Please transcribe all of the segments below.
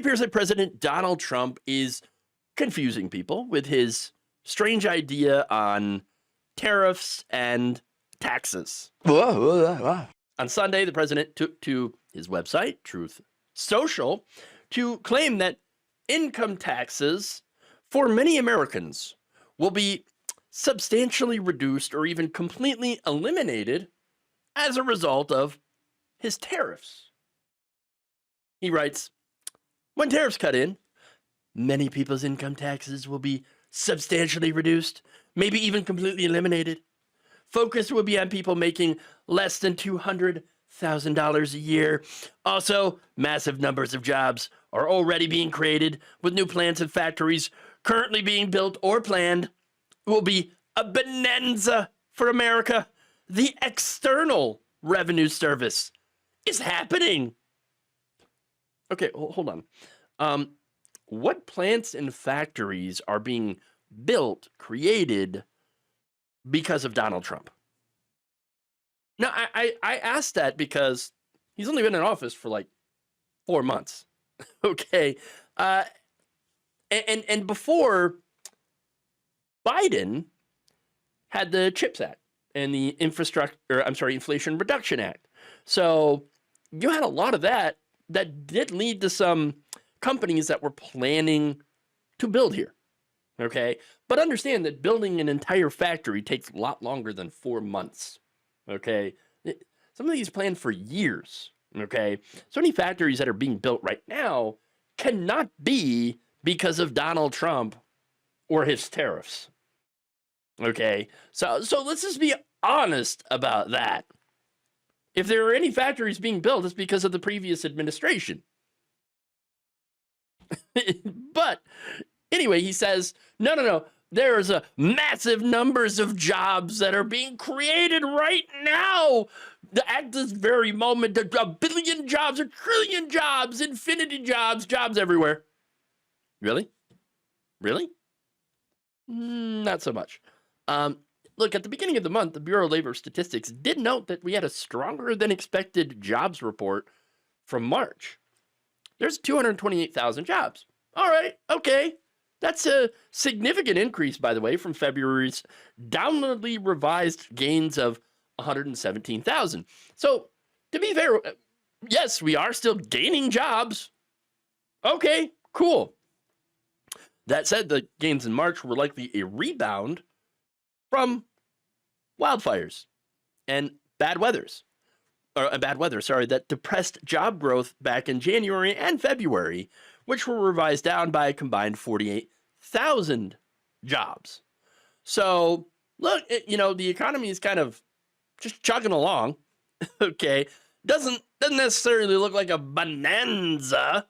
appears that President Donald Trump is confusing people with his strange idea on tariffs and taxes. On Sunday, the president took to his website, Truth Social, to claim that income taxes for many Americans will be substantially reduced or even completely eliminated as a result of his tariffs. He writes, when tariffs cut in, many people's income taxes will be substantially reduced, maybe even completely eliminated. Focus will be on people making less than $200,000 a year. Also, massive numbers of jobs are already being created with new plants and factories currently being built or planned. It will be a bonanza for America. The External Revenue Service is happening. Okay, hold on. What plants and factories are being built, created because of Donald Trump? Now, I asked that because he's only been in office for like 4 months. Okay. And before, Biden had the CHIPS Act and the Inflation Reduction Act. So you had a lot of that did lead to some companies that were planning to build here. Okay. But understand that building an entire factory takes a lot longer than 4 months. Okay. Some of these planned for years. Okay. So many factories that are being built right now cannot be because of Donald Trump or his tariffs. Okay. So let's just be honest about that. If there are any factories being built, it's because of the previous administration. But anyway, he says, no. There's a massive numbers of jobs that are being created right now. At this very moment, a billion jobs, a trillion jobs, infinity jobs, jobs everywhere. Really? Not so much. Look, at the beginning of the month, the Bureau of Labor Statistics did note that we had a stronger than expected jobs report from March. There's 228,000 jobs. All right, okay. That's a significant increase, by the way, from February's downwardly revised gains of 117,000. So, to be fair, yes, we are still gaining jobs. Okay, cool. That said, the gains in March were likely a rebound from wildfires and bad weather, that depressed job growth back in January and February, which were revised down by a combined 48,000 jobs. So, look, the economy is kind of just chugging along. Okay, doesn't necessarily look like a bonanza,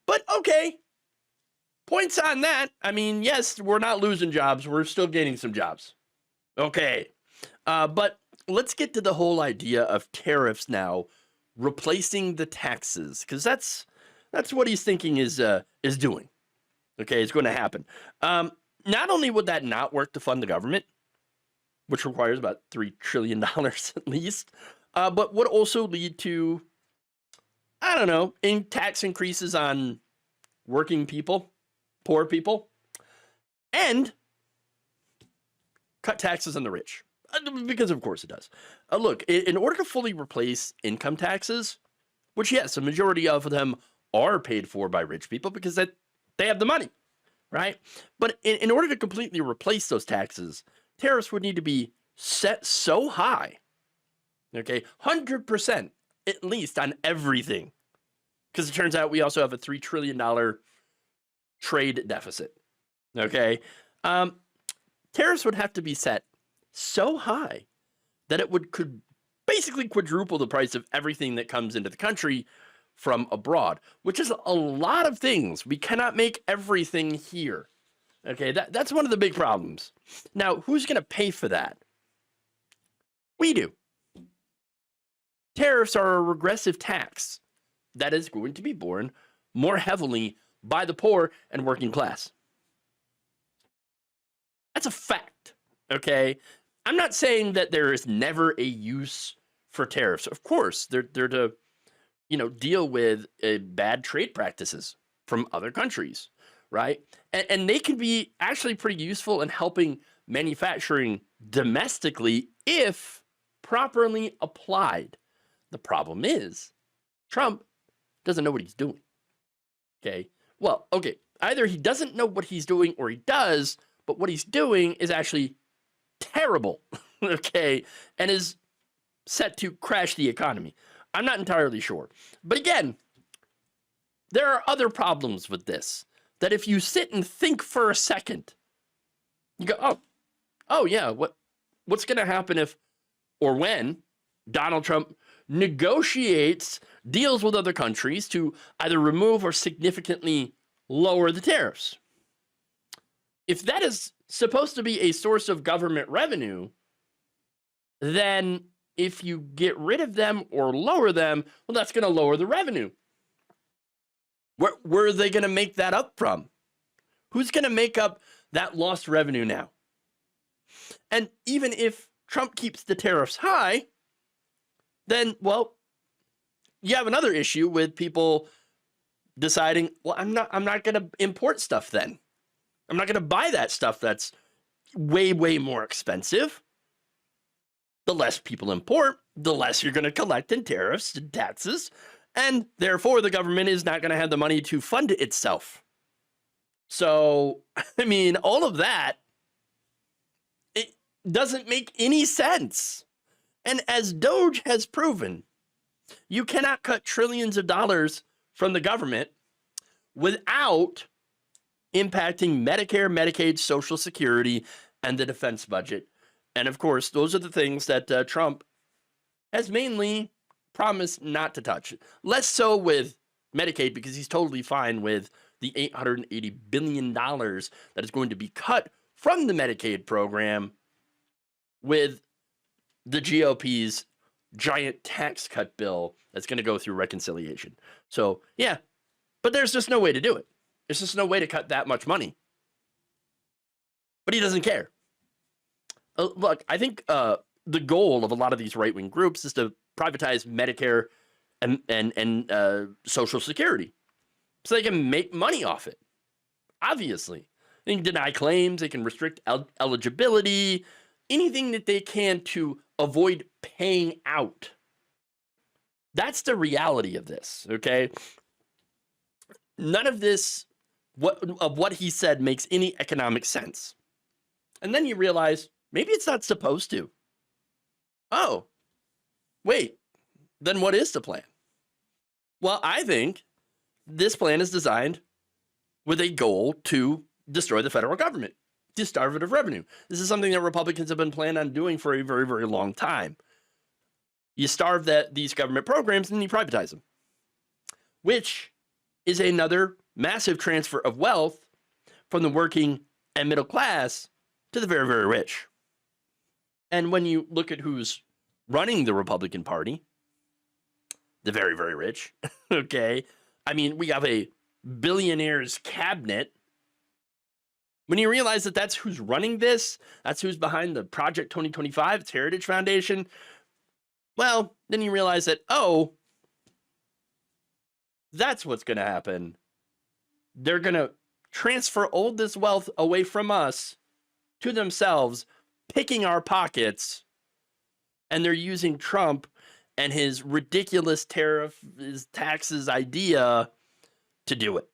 but okay. Points on that. I mean, yes, we're not losing jobs. We're still gaining some jobs. Okay. But let's get to the whole idea of tariffs now, replacing the taxes, because that's what he's thinking is doing. Okay, it's going to happen. Not only would that not work to fund the government, which requires about $3 trillion at least, but would also lead to, in tax increases on working people, poor people, and cut taxes on the rich, because of course it does. Look, in order to fully replace income taxes, which yes, a majority of them are paid for by rich people because they have the money, right? But in order to completely replace those taxes, tariffs would need to be set so high, okay, 100% at least on everything, because it turns out we also have a $3 trillion trade deficit. Okay. Tariffs would have to be set so high that it could basically quadruple the price of everything that comes into the country from abroad, which is a lot of things. We cannot make everything here. Okay. That's one of the big problems. Now, who's going to pay for that? We do. Tariffs are a regressive tax that is going to be borne more heavily by the poor and working class. That's a fact, okay? I'm not saying that there is never a use for tariffs. Of course, they're to deal with bad trade practices from other countries, right? And they can be actually pretty useful in helping manufacturing domestically if properly applied. The problem is Trump doesn't know what he's doing. Okay. Well, okay. Either he doesn't know what he's doing or he does, but what he's doing is actually terrible. Okay. And is set to crash the economy. I'm not entirely sure. But again, there are other problems with this that if you sit and think for a second, you go, oh yeah, what's going to happen if or when Donald Trump negotiates deals with other countries to either remove or significantly lower the tariffs? If that is supposed to be a source of government revenue, then if you get rid of them or lower them, well, that's going to lower the revenue. Where are they going to make that up from? Who's going to make up that lost revenue now? And even if Trump keeps the tariffs high, then, well, you have another issue with people deciding, well, I'm not going to import stuff then. I'm not going to buy that stuff that's way, way more expensive. The less people import, the less you're going to collect in tariffs and taxes, and therefore the government is not going to have the money to fund itself. So, I mean, all of that, it doesn't make any sense. And as Doge has proven, you cannot cut trillions of dollars from the government without impacting Medicare, Medicaid, Social Security, and the defense budget. And of course, those are the things that Trump has mainly promised not to touch. Less so with Medicaid, because he's totally fine with the $880 billion that is going to be cut from the Medicaid program with the GOP's giant tax cut bill that's going to go through reconciliation. So, yeah, but there's just no way to do it. There's just no way to cut that much money. But he doesn't care. Look, I think the goal of a lot of these right-wing groups is to privatize Medicare and Social Security so they can make money off it. Obviously. They can deny claims. They can restrict eligibility. Anything that they can to avoid paying out. That's the reality of this, okay? None of this, what he said, makes any economic sense. And then you realize, maybe it's not supposed to. Oh, wait, then what is the plan? Well, I think this plan is designed with a goal to destroy the federal government, to starve it of revenue. This is something that Republicans have been planning on doing for a very, very long time. You starve these government programs and you privatize them, which is another massive transfer of wealth from the working and middle class to the very, very rich. And when you look at who's running the Republican Party, the very, very rich, okay? I mean, we have a billionaire's cabinet. When you realize that that's who's running this, that's who's behind the Project 2025, its Heritage Foundation, well, then you realize that, oh, that's what's going to happen. They're going to transfer all this wealth away from us to themselves, picking our pockets, and they're using Trump and his ridiculous tariff, his taxes idea to do it.